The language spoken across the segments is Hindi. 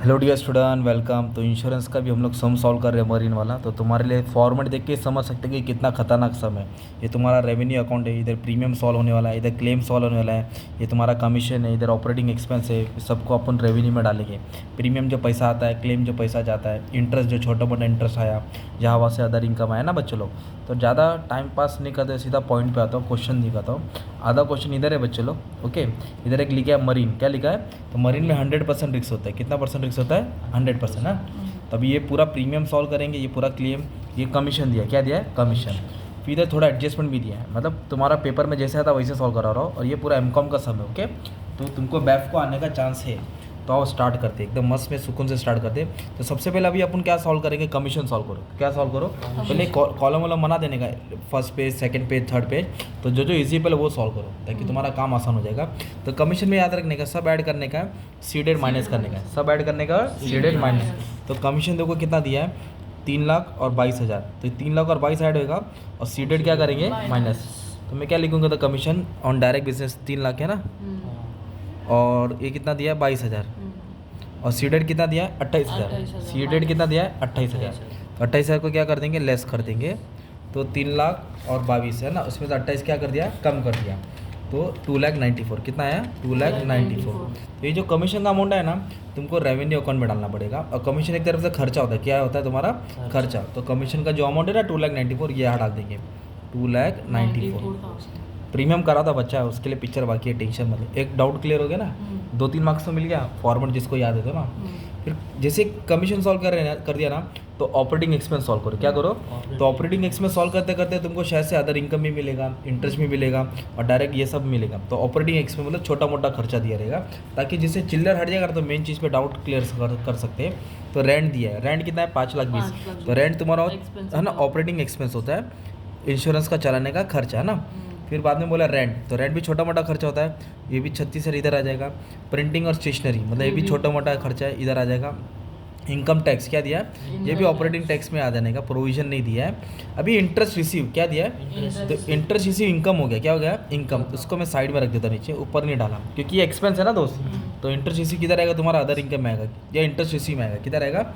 Hello dear student, welcome. तो इंश्योरेंस का भी हम लोग सम सॉल्व कर रहे हैं मरीन वाला। तो तुम्हारे लिए फॉर्मेट देख के समझ सकते हैं कि कितना खतरनाक सम है। ये तुम्हारा रेवेन्यू अकाउंट है, इधर प्रीमियम सॉल्व होने वाला है, इधर क्लेम सॉल्व होने वाला है, ये तुम्हारा कमीशन है, इधर ऑपरेटिंग एक्सपेंस है। सबको अपन रेवेन्यू में डालेंगे। प्रीमियम जो पैसा आता है, क्लेम जो पैसा जाता है, इंटरेस्ट जो छोटा मोटा इंटरेस्ट आया, जहाँ वहाँ से अदर इनकम आया ना बच्चे लोग। तो ज़्यादा टाइम पास नहीं करते, सीधा पॉइंट पे आता हूँ, क्वेश्चन दिखाता हूँ। आधा क्वेश्चन इधर है बच्चे लोग। ओके, इधर एक लिखा है मरीन। क्या लिखा है? तो मरीन में 100% रिस्क होता है। कितना परसेंट रिस्क होता है? 100% ना। तभी ये पूरा प्रीमियम सॉल्व करेंगे, ये पूरा क्लेम, ये कमीशन दिया। क्या दिया है? कमीशन। फिर इधर थोड़ा एडजस्टमेंट भी दिया है, मतलब तुम्हारा पेपर में जैसे आता वैसे सॉल्व करा रहा हो। और ये पूरा एमकॉम का सम है। ओके, तो तुमको बैफ को आने का चांस है। तो आओ स्टार्ट करते, एकदम मस्त में सुकून से स्टार्ट करते। तो सबसे पहले अभी अपन क्या सॉल्व करेंगे? कमीशन सॉल्व करो। क्या सॉल्व करो? पहले कॉलम वालम बना देने का, first page, second page, third page. तो जो जो इजी पहले वो सॉल्व करो, ताकि तुम्हारा काम आसान हो जाएगा। तो कमीशन में याद रखने का, सब ऐड करने का, सीडेड माइनस करने का, सब ऐड करने का, सीडेड माइनस। तो कमीशन देखो कितना दिया है, 3,22,000। तो 3,22,000 ऐड होगा और सीडेड क्या करेंगे? माइनस। तो मैं क्या लिखूंगा? तो commission on direct business 3 lakh है ना, और ये कितना दिया है? 22,000। और सीडेड कितना दिया है? 28,000। सीडेड कितना दिया है? 28,000। तो 28,000 को क्या कर देंगे? लेस कर देंगे। तो 3,22,000 है ना, उसमें से 28 क्या कर दिया? कम कर दिया। तो 2,94,000 कितना आया? 2,94,000। तो ये जो कमीशन का अमाउंट है ना, तुमको रेवेन्यू अकाउंट में डालना पड़ेगा। और कमीशन एक तरफ से खर्चा होता है। क्या होता है तुम्हारा? खर्चा। तो कमीशन का जो अमाउंट है ना 2,94,000, ये यहाँ डाल देंगे 2,94,000। प्रीमियम करा था बच्चा, उसके लिए पिक्चर बाकी है, टेंशन मत ले। एक डाउट क्लियर हो गया ना, 2-3 मार्क्स तो मिल गया। फॉर्मेट जिसको याद है तो ना। फिर जैसे कमीशन सॉल्व कर दिया ना, तो ऑपरेटिंग एक्सपेंस सॉल्व करो। क्या करो? तो ऑपरेटिंग एक्सपेंस सॉल्व करते करते तुमको शायद से अदर इनकम भी मिलेगा, इंटरेस्ट भी मिलेगा, और डायरेक्ट ये सब मिलेगा। तो ऑपरेटिंग एक्सपेंस मतलब छोटा मोटा खर्चा दिया रहेगा, ताकि जिससे चिल्लर हट जाएगा तो मेन चीज़ पे डाउट क्लियर कर सकते हैं। तो रेंट दिया है, रेंट कितना है? 5,20,000। तो रेंट तुम्हारा है ना ऑपरेटिंग एक्सपेंस होता है, इंश्योरेंस का चलाने का खर्चा है ना। फिर बाद में बोला रेंट, तो रेंट भी छोटा मोटा खर्चा होता है, ये भी 36,000 इधर आ जाएगा। प्रिंटिंग और स्टेशनरी मतलब ये भी छोटा मोटा खर्चा है, इधर आ जाएगा। इनकम टैक्स क्या दिया है? ये भी ऑपरेटिंग टैक्स में आ जाने का, प्रोविजन नहीं दिया है। अभी इंटरेस्ट रिसीव क्या दिया है? तो इंटरेस्ट रिसीव इनकम हो गया। क्या हो गया? इनकम। उसको मैं साइड में रख देता, नीचे, ऊपर नहीं डाला, क्योंकि ये एक्सपेंस है ना दोस्त। तो इंटरेस्ट रिसीव किधर आएगा? तुम्हारा अदर इनकम में आएगा, या इंटरेस्ट रिसीव में आएगा? किधर आएगा?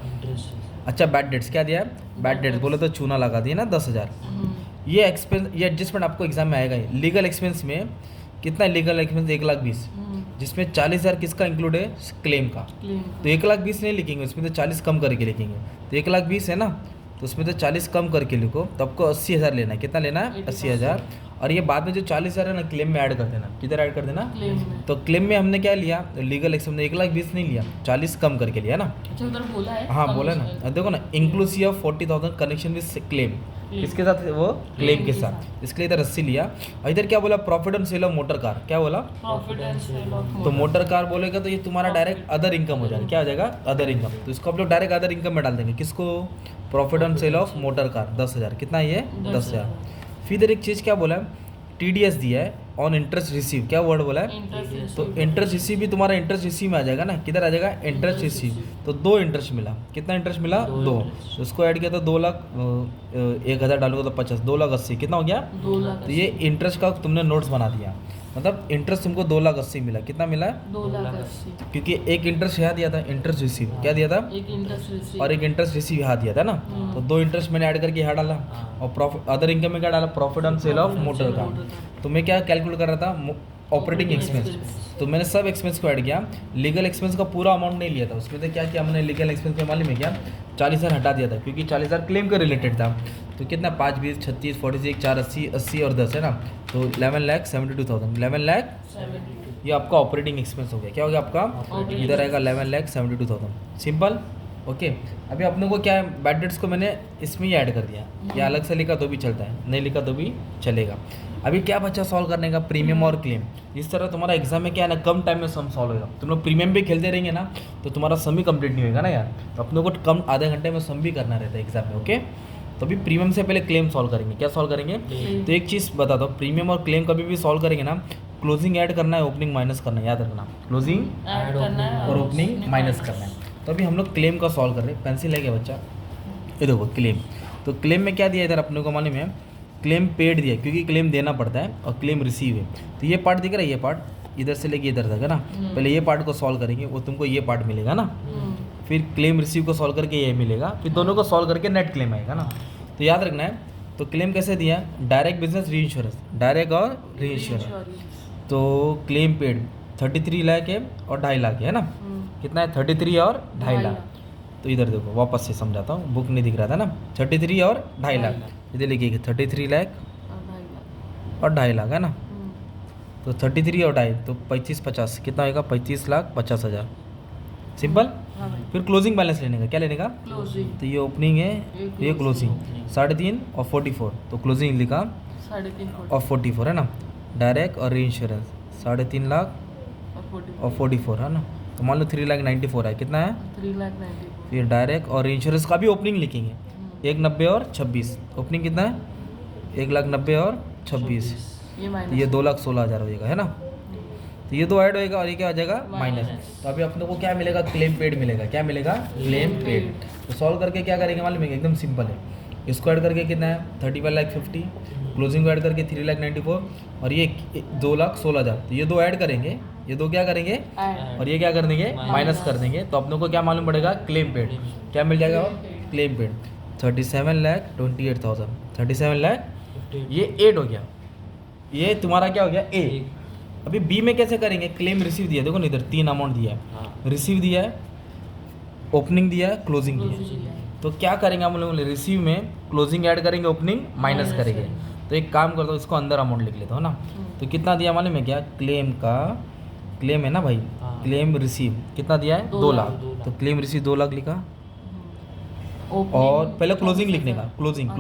अच्छा, बैड डेट्स क्या दिया है? बैड डेट्स बोले तो चूना लगा दिया ना, 10,000। ये एक्सपेंस, ये एडजस्टमेंट आपको एग्जाम में आएगा ही। लीगल एक्सपेंस में कितना है? लीगल एक्सपेंस 1,20,000, जिसमें 40,000 किसका इंक्लूड है? क्लेम का। तो 1,20,000 नहीं लिखेंगे, उसमें तो 40 कम करके लिखेंगे। तो 1,20,000 है ना, तो उसमें तो 40 कम करके लिखो। तो आपको 80,000 लेना है। कितना लेना है? 80,000। और ये बाद में जो 40,000 है ना, क्लेम में ऐड कर देना। किधर ऐड कर देना? तो क्लेम में हमने क्या लिया? लीगल एक्सपेंस में 1,20,000 नहीं लिया, 40 कम करके लिया ना। अच्छा, उधर बोला है। हाँ बोला ना, देखो ना, inclusive of 40,000 connection with claim. किसके साथ? वो क्लेम के साथ। इसके लिए इधर 80 लिया। और इधर क्या बोला? Profit on sale of motor car. क्या बोला? तो मोटर कार बोलेगा तो ये तुम्हारा डायरेक्ट अदर इनकम हो जाएगा। क्या हो जाएगा? Other income. तो इसको आप लोग डायरेक्ट अदर इनकम में डाल देंगे। किसको? Profit on sale of motor car 10,000। कितना है ये? 10,000। फिर इधर एक चीज़ क्या बोला है? TDS दिया है ऑन इंटरेस्ट रिसीव। क्या वर्ड बोला है? तो इंटरेस्ट रिसीव भी तुम्हारा इंटरेस्ट रिसीव में आ जाएगा ना। किधर आ जाएगा? Interest receive. तो 2 इंटरेस्ट मिला। कितना इंटरेस्ट मिला? 2। तो उसको ऐड किया तो 2,01,000 डालोगे तो 50, 2,80,000 कितना हो गया? 2,80,000। तो ये इंटरेस्ट का तुमने नोट्स बना दिया, मतलब इंटरेस्ट तुमको 2,80,000 मिला। कितना मिला? 2,80,000। क्योंकि एक इंटरेस्ट यहाँ दिया था, इंटरेस्ट रिसीव। क्या दिया था? एक इंटरेस्ट रिसीव और एक इंटरेस्ट रिसीव यहाँ दिया था ना। तो 2 इंटरेस्ट मैंने ऐड करके यहाँ डाला। और प्रॉफिट अदर इनकम में क्या डाला? Profit on sale of motor car. तो मैं क्या कैलकुलेट कर रहा था? Operating expense. तो मैंने सब एक्सपेंस को ऐड किया। लीगल एक्सपेंस का पूरा अमाउंट नहीं लिया था, उसमें तो क्या किया हमने? लीगल एक्सपेंस में मालूम है क्या? 40,000 हटा दिया था, क्योंकि 40,000 क्लेम के रिलेटेड था। तो कितना? 5, 20, 36, 46, 4, 80, 80 और 10 है ना। तो 11,72,000। 11,00,000 ये आपका ऑपरेटिंग एक्सपेंस हो गया। क्या हो गया आपका? इधर आएगा 11,72,000। सिंपल। ओके, अभी अपने को क्या है? बैड डेट्स को मैंने इसमें ही ऐड कर दिया, या अलग से लिखा तो भी चलता है, नहीं लिखा तो भी चलेगा। अभी क्या बच्चा सॉल्व करने का? प्रीमियम और क्लेम। इस तरह तुम्हारा एग्जाम में क्या है ना, कम टाइम में सम सॉल्व होगा। तुम लोग प्रीमियम भी खेलते रहेंगे ना, तो तुम्हारा सम ही कंप्लीट नहीं होगा ना यार। तो अपने को कम आधे घंटे में सम भी करना रहता है एग्जाम में। ओके, तो अभी प्रीमियम से पहले क्लेम सॉल्व करेंगे। क्या सॉल्व करेंगे? तो एक चीज़ बता दो, प्रीमियम और क्लेम कभी भी सॉल्व करेंगे ना, क्लोजिंग ऐड करना है, ओपनिंग माइनस करना है, याद रखना। क्लोजिंग ऐड करना है और ओपनिंग माइनस करना है। तो अभी हम लोग क्लेम का सॉल्व कर रहे हैं। पेंसिल है क्या बच्चा? ये देखो क्लेम। तो क्लेम में क्या दिया इधर अपने को मालूम है? क्लेम पेड दिया, क्योंकि क्लेम देना पड़ता है, और क्लेम रिसीव है। तो ये पार्ट दिख रहा है, ये पार्ट इधर से लेके इधर तक है ना। पहले ये पार्ट को सॉल्व करेंगे, वो तुमको ये पार्ट मिलेगा ना। फिर क्लेम रिसीव को सॉल्व करके ये मिलेगा, फिर दोनों को सॉल्व करके नेट क्लेम आएगा ना। तो याद रखना है, तो क्लेम कैसे दिया है, डायरेक्ट बिजनेस री इंश्योरेंस, डायरेक्ट और री इंश्योरेंस। तो क्लेम पेड 33 लाख है और 2.5 लाख है ना, कितना है 33 और 2.5 लाख। तो इधर देखो वापस से समझाता हूँ, बुक नहीं दिख रहा था ना, 33 और 2.5 लाख, इधर लिखिएगा 33 लाख और 2.5 लाख है ना। तो 33 और 2.5 तो 35-50 कितना होगा, 35,50,000 सिंपल। फिर क्लोजिंग बैलेंस लेने का, क्या लेने का, क्लोजिंग। तो ये ओपनिंग है, ये क्लोजिंग 3.5 और 44, तो क्लोजिंग लिखा 3.5 और 44 है ना। डायरेक्ट और री इंश्योरेंस 3.5 लाख और 44 है ना। तो मान लो 3,94,000 है, कितना है 3,94,000। फिर डायरेक्ट और री इंश्योरेंस का भी ओपनिंग लिखेंगे, 1,90 और 26, ओपनिंग कितना है 1,90 और 26, ये तो माइनस ये 2,16,000 हो जाएगा है ना। तो ये दो ऐड होएगा और ये क्या हो जाएगा माइनस। तो अभी अपने को क्या मिलेगा, क्लेम पेड मिलेगा, क्या मिलेगा क्लेम पेड। तो सॉल्व करके क्या करेंगे मालूम है, एकदम सिंपल है, इसको ऐड करके कितना है 35,50,000, क्लोजिंग को ऐड करके 3,94,000 और ये 2,16,000। तो ये दो ऐड करेंगे, ये दो क्या करेंगे और ये क्या कर देंगे माइनस कर देंगे। तो अपने को क्या मालूम पड़ेगा, क्लेम पेड क्या मिल जाएगा, क्लेम पेड 37,28,000, 37 लाख ये 8 हो गया, ये तुम्हारा क्या हो गया ए। अभी बी में कैसे करेंगे, क्लेम रिसीव दिया, देखो ना इधर 3 अमाउंट दिया है, रिसीव दिया है, ओपनिंग दिया है, क्लोजिंग दिया है। तो क्या करेंगे हम लोग, रिसीव में क्लोजिंग ऐड करेंगे, ओपनिंग माइनस करेंगे। तो एक काम करता हूँ, इसको अंदर अमाउंट लिख लेता हूँ ना। तो कितना दिया मालूम है क्या, क्लेम का, क्लेम है ना भाई, क्लेम रिसीव कितना दिया है 2 लाख, तो क्लेम रिसीव 2 लाख लिखा। और पहले क्लोजिंग लिखने का, क्लोजिंग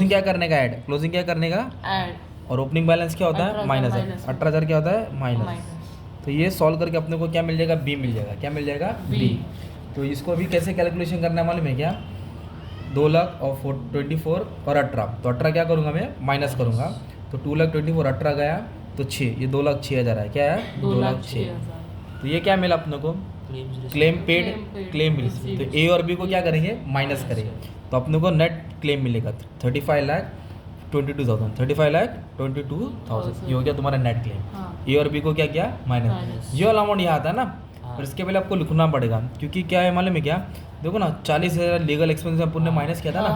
क्या करने का, ऐड, क्लोजिंग क्या करने का ऐड, और ओपनिंग बैलेंस क्या होता है माइनस है, 18,000 क्या होता है माइनस। तो ये सॉल्व करके अपने को क्या मिल जाएगा, बी मिल जाएगा, क्या मिल जाएगा बी। तो इसको भी कैसे कैलकुलेशन करना है मालूम है क्या, 2 लाख और 24 और 18, तो 18 क्या करूँगा मैं माइनस करूँगा, तो 2,24,000 18 गया तो 6, ये 2,06,000 है, क्या है 2,06,000। तो ये क्या मिला अपने को, क्लेम पेड, क्लेम रिसीव। तो ए और बी को क्या करेंगे माइनस करेंगे, तो अपने को नेट क्लेम मिलेगा 35,22,000, 35,22,000 ये हो गया तुम्हारा नेट क्लेम। ए और बी को क्या किया माइनस, ये वाला अमाउंट यहाँ आता है ना। और इसके पहले आपको लिखना पड़ेगा, क्योंकि क्या है मालूम है क्या, देखो ना 40,000 लीगल एक्सपेंस अपन ने माइनस किया था ना,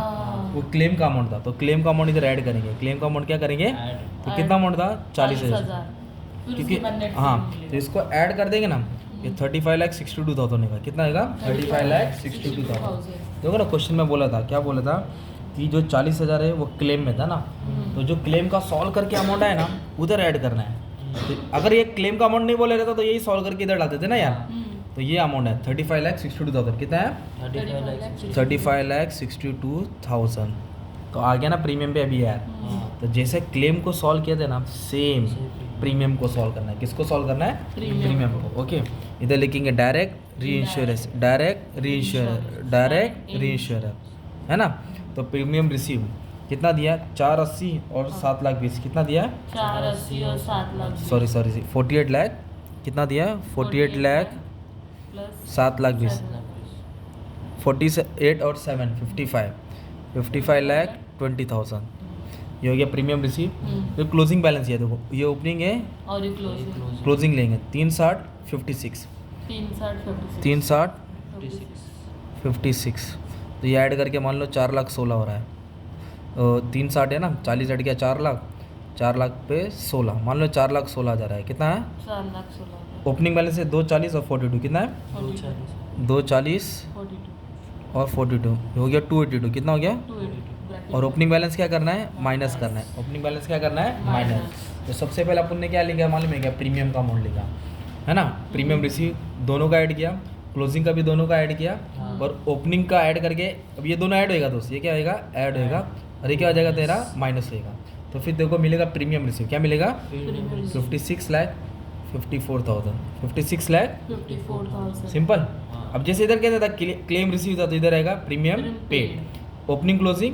वो क्लेम का अमाउंट था। तो क्लेम का अमाउंट इधर ऐड करेंगे, क्लेम का अमाउंट क्या करेंगे, तो कितना अमाउंट था 40,000, क्योंकि हाँ तो इसको ऐड कर देंगे ना, ये 35,62,000 होगा, कितना होगा 35,62,000। देखो ना क्वेश्चन में बोला था, क्या बोला था कि जो 40,000 है वो क्लेम में था ना, तो जो क्लेम का सॉल्व करके अमाउंट है ना उधर ऐड करना है। तो अगर ये क्लेम का अमाउंट नहीं बोले रहता तो यही सॉल्व करके इधर डालते थे ना यार। तो ये अमाउंट है 35,62,000, कितना है 35,62,000। तो आ गया ना प्रीमियम पे अभी यार। तो जैसे क्लेम को सॉल्व किया था ना, सेम प्रीमियम को सॉल्व करना है। किसको सॉल्व करना है, प्रीमियम को। ओके, इधर लिखेंगे डायरेक्ट री इंश्योरेंस, डायरेक्ट री इंश्योरेंस, डायरेक्ट री इंश्योरेंस, है ना। तो प्रीमियम रिसीव कितना दिया, 480 और 7,20,000 कितना दिया, 480 और 7 लाख, सॉरी 48 लाख कितना दिया, 48 लाख प्लस 7,20,000, 48 और 7 55 लाख 20,000 ये हो गया प्रीमियम रिसीव। फिर क्लोजिंग बैलेंस ये देखो, ये ओपनिंग है और ये क्लोजिंग, क्लोजिंग लेंगे 360 56 360 56। तो ये ऐड करके मान लो 4,16,000 हो रहा है। 360 है ना, 40 हट गया 4 लाख, 4 लाख पे 16, मान लो 4,16,000 है, कितना है 4,16,000, ओपनिंग बैलेंस है 240 और 42, कितना है 240 और 42 हो गया 282, कितना हो गया। 282 और ओपनिंग बैलेंस क्या करना है माइनस करना है, ओपनिंग बैलेंस क्या करना है माइनस। तो सबसे पहले अपन ने क्या लिखा मालूम है क्या, प्रीमियम का अमाउंट लिखा है ना, प्रीमियम रिसीव दोनों का ऐड किया, क्लोजिंग का भी दोनों का ऐड किया, और ओपनिंग का ऐड करके अब ये दोनों ऐड होएगा दोस्त, ये क्या होएगा ऐड होएगा, और ये क्या हो जाएगा तेरा माइनस होएगा। तो फिर देखो मिलेगा प्रीमियम रिसीव, क्या मिलेगा 56,54,000 सिंपल। अब जैसे इधर कैसा था क्लेम रिसीव था, तो इधर आएगा प्रीमियम पेड, ओपनिंग क्लोजिंग।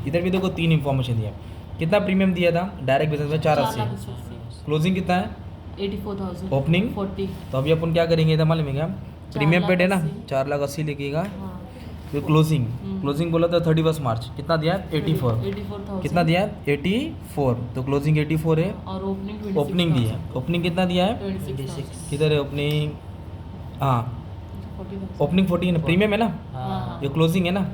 इधर भी देखो 3 इंफॉर्मेशन दिया, कितना प्रीमियम दिया था डायरेक्ट बिजनेस में 480, क्लोजिंग कितना है 84,000, ओपनिंग 40, तो अभी अपन क्या करेंगे इधर मालूम है क्या, प्रीमियम पेड है ना 4,80,000 लिखिएगा। फिर क्लोजिंग बोला था 31 मार्च, कितना दिया 84, कितना दिया 84, तो क्लोजिंग 84 है, और ओपनिंग दिया, ओपनिंग कितना दिया है 26, किधर है ओपनिंग, हाँ 40,000 ओपनिंग 14 है, प्रीमियम है ना, हाँ ये क्लोजिंग है ना, ये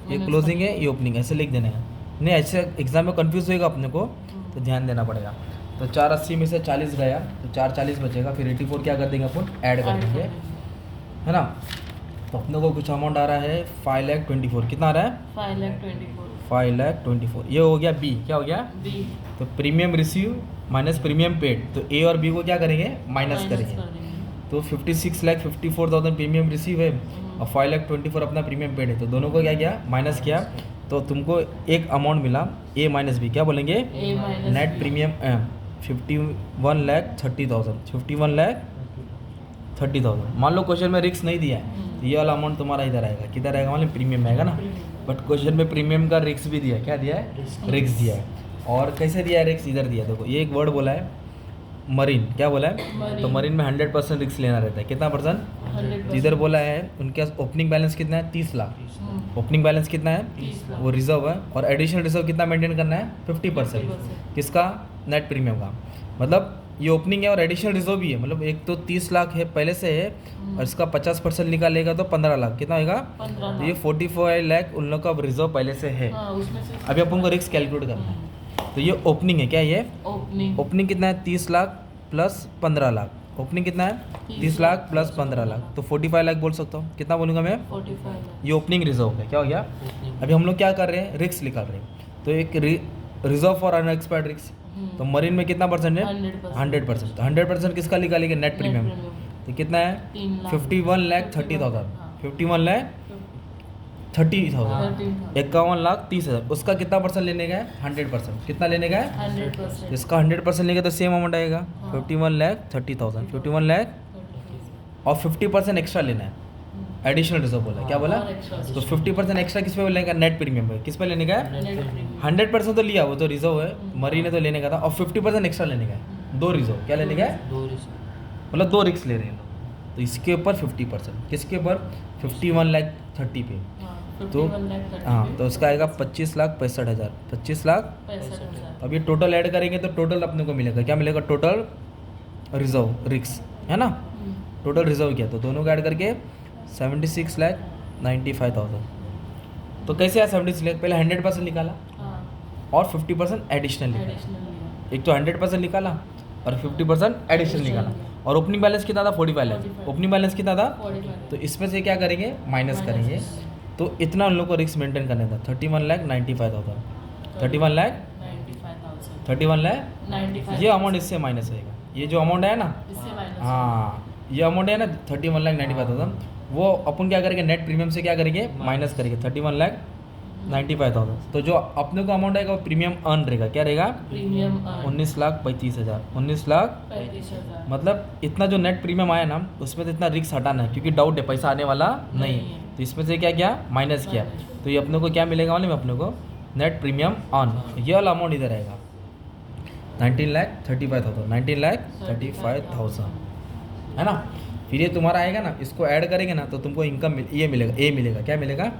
minus क्लोजिंग है, 40. ये ओपनिंग, ऐसे लिख देना है। नहीं ऐसे एग्जाम में कंफ्यूज होएगा अपने को, तो ध्यान देना पड़ेगा। तो 480 में से 40 गया तो 440 बचेगा, फिर 84 क्या कर देंगे अपन, ऐड कर देंगे, है ना। तो अपने को कुछ अमाउंट आ रहा है 5,24,000, कितना आ रहा है 5,24,000 5,24,000। ये हो गया बी, क्या हो गया, B तो premium receive minus premium paid, तो ए और बी को क्या करेंगे, माइनस करेंगे। कर देंगे। तो 56,54,000 प्रीमियम रिसीव है और 5,24,000 अपना प्रीमियम पेड है, तो दोनों को क्या किया, माइनस किया, तो तुमको एक अमाउंट मिला ए माइनस बी, क्या बोलेंगे, A minus net B. Premium 51,30,000, 51,30,000। मान लो क्वेश्चन में रिस्क नहीं दिया है, तो ये वाला अमाउंट तुम्हारा इधर आएगा, किधर आएगा, मतलब प्रीमियम में आएगा ना। बट क्वेश्चन में प्रीमियम का रिस्क भी दिया है, क्या दिया है, रिस्क दिया है। और कैसे दिया है रिस्क, इधर दिया है, देखो ये एक वर्ड बोला है मरीन, क्या बोला है, Marine. तो मरीन में 100% रिस्क लेना रहता है, कितना परसेंट, 100%. इधर बोला है उनके पास ओपनिंग बैलेंस कितना है, 30 लाख, ओपनिंग बैलेंस कितना है, 30 लाख. वो रिजर्व है, और एडिशनल रिजर्व कितना मेंटेन करना है, 50%, 50%. किसका, नेट प्रीमियम का। मतलब ये ओपनिंग है और एडिशनल रिजर्व भी है, मतलब एक तो 30 लाख है पहले से है, और इसका 50% निकालेगा तो 15 लाख, कितना होगा, 15 तो ये लाख. 45 लाख उन लोग का रिजर्व पहले से है। हाँ, उसमें से अभी अपन को रिस्क कैलकुलेट करना है, तो ये ओपनिंग है, क्या ये ओपनिंग ओपनिंग कितना है, 30 लाख प्लस 15 लाख, ओपनिंग कितना है, 30 लाख प्लस 15 लाख, तो 45 लाख बोल सकता हूँ, कितना बोलूँगा मैं, 45 लाख. ये ओपनिंग रिजर्व है, क्या हो गया। अभी हम लोग क्या कर रहे हैं, रिस्क निकाल रहे हैं, तो एक रिजर्व फॉर अनएक्सपायर्ड रिस्क, तो मरीन में कितना परसेंट है, 100%. 100%, तो 100% किसका निकालेंगे, नेट प्रीमियम, तो कितना है, 3 लाख. 51,30,000, हाँ. 51,30,000, 51,30,000, उसका कितना परसेंट लेने का है, 100%, कितना लेने का है, 100%. इसका 100% लेंगे तो सेम अमाउंट आएगा, हाँ. 51,30,000, 51 लाख, और 50% एक्स्ट्रा लेना है, एडिशनल रिजर्व बोला है, क्या बोला, और extra. तो 50% एक्स्ट्रा किस पे लेने का, नेट प्रीमियम पे, किस पे लेने का है, नेट प्रीमियम. 100% तो लिया, वो तो रिजर्व है, मरी ने तो लेने का था, और 50% एक्स्ट्रा लेने का है, दो रिजर्व, क्या लेने का है, मतलब दो रिस्क ले रहे हैं लोग, तो इसके ऊपर 50%, किसके ऊपर, 51,30,000 पे, हाँ, तो 51 लाख 30 हाँ, पे. तो उसका आएगा 25,65,000, 25,65,000। 65,000. अब ये टोटल ऐड करेंगे तो टोटल अपने को मिलेगा, क्या मिलेगा, टोटल रिजर्व रिस्क, है ना, टोटल रिजर्व किया, तो दोनों को ऐड करके 76,95,000। तो कैसे आया 76 लाख, पहले 100% निकाला हाँ, और 50% एडिशनल निकाला, एडिशनल लिया. एक तो 100% निकाला और 50% एडिशनल निकाला, और ओपनिंग बैलेंस कितना था, 45 लाख, 45. ओपनिंग बैलेंस कितना था, 45. तो इसमें से क्या करेंगे, माइनस करेंगे, तो इतना उन लोग को रिस्क मेंटेन करना था, 31,95,000, 95,000. 31,95,000, ये अमाउंट इससे माइनस होएगा, ये जो अमाउंट है ना, इससे माइनस. हाँ ये अमाउंट है ना 31,95,000, वो अपन क्या करेंगे, नेट प्रीमियम से क्या करेंगे, माइनस करेंगे 31,95,000, तो जो अपने को अमाउंट आएगा वो प्रीमियम अर्न रहेगा, क्या रहेगा, प्रीमियम 19,35,000, 19,00,000, 35,000. मतलब इतना जो नेट प्रीमियम आया ना, उसमें तो इतना रिस्क हटाना है, क्योंकि डाउट है पैसा आने वाला नहीं, नहीं है। तो इसमें से क्या किया, माइनस किया, तो ये अपने को क्या मिलेगा, मालूम है अपने को, नेट प्रीमियम अर्न, ये वाला अमाउंट इधर आएगा 19,35,000, 19,35,000, है ना। फिर ये तुम्हारा आएगा ना, इसको ऐड करेंगे ना तो तुमको इनकम ये मिलेगा, ए मिलेगा, क्या मिलेगा,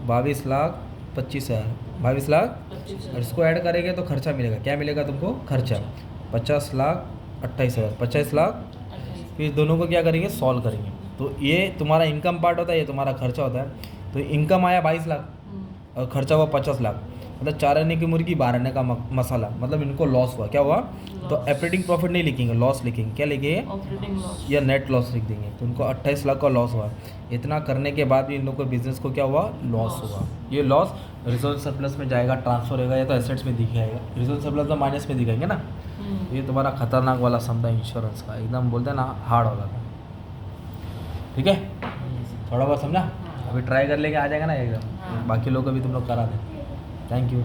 22,25,000, 22,00,000, 25,000. और इसको ऐड करेंगे तो खर्चा मिलेगा, क्या मिलेगा तुमको, खर्चा 50,28,000, 25 लाख, 28,000. फिर दोनों को क्या करेंगे, सॉल्व करेंगे, तो ये तुम्हारा इनकम पार्ट होता है, ये तुम्हारा खर्चा होता है, तो इनकम आया 22 लाख और खर्चा हुआ 50 लाख, मतलब 4 आने की मुर्गी 12 आने का मसाला, मतलब इनको लॉस हुआ, क्या हुआ, तो ऑपरेटिंग प्रॉफिट नहीं लिखेंगे, लॉस लिखेंगे, क्या लिखेंगे, ऑपरेटिंग लॉस. या नेट लॉस लिख देंगे, तो उनको 28 लाख का लॉस हुआ। इतना करने के बाद भी इन लोगों को बिजनेस को क्या हुआ, लॉस हुआ। ये लॉस रिजर्व सरप्लस में जाएगा, ट्रांसफर होगा, या तो एसेट्स में दिखाएगा, रिजर्व सरप्लस तो माइनस में दिखाएंगे ना। ये तुम्हारा खतरनाक वाला सम था इंश्योरेंस का, एकदम बोलते हैं ना हार्ड वाला था, ठीक है, थोड़ा बहुत समझा, अभी ट्राई कर लेके आ जाएगा ना एकदम, हाँ. बाकी लोग को भी तुम लोग करा दें। Thank you.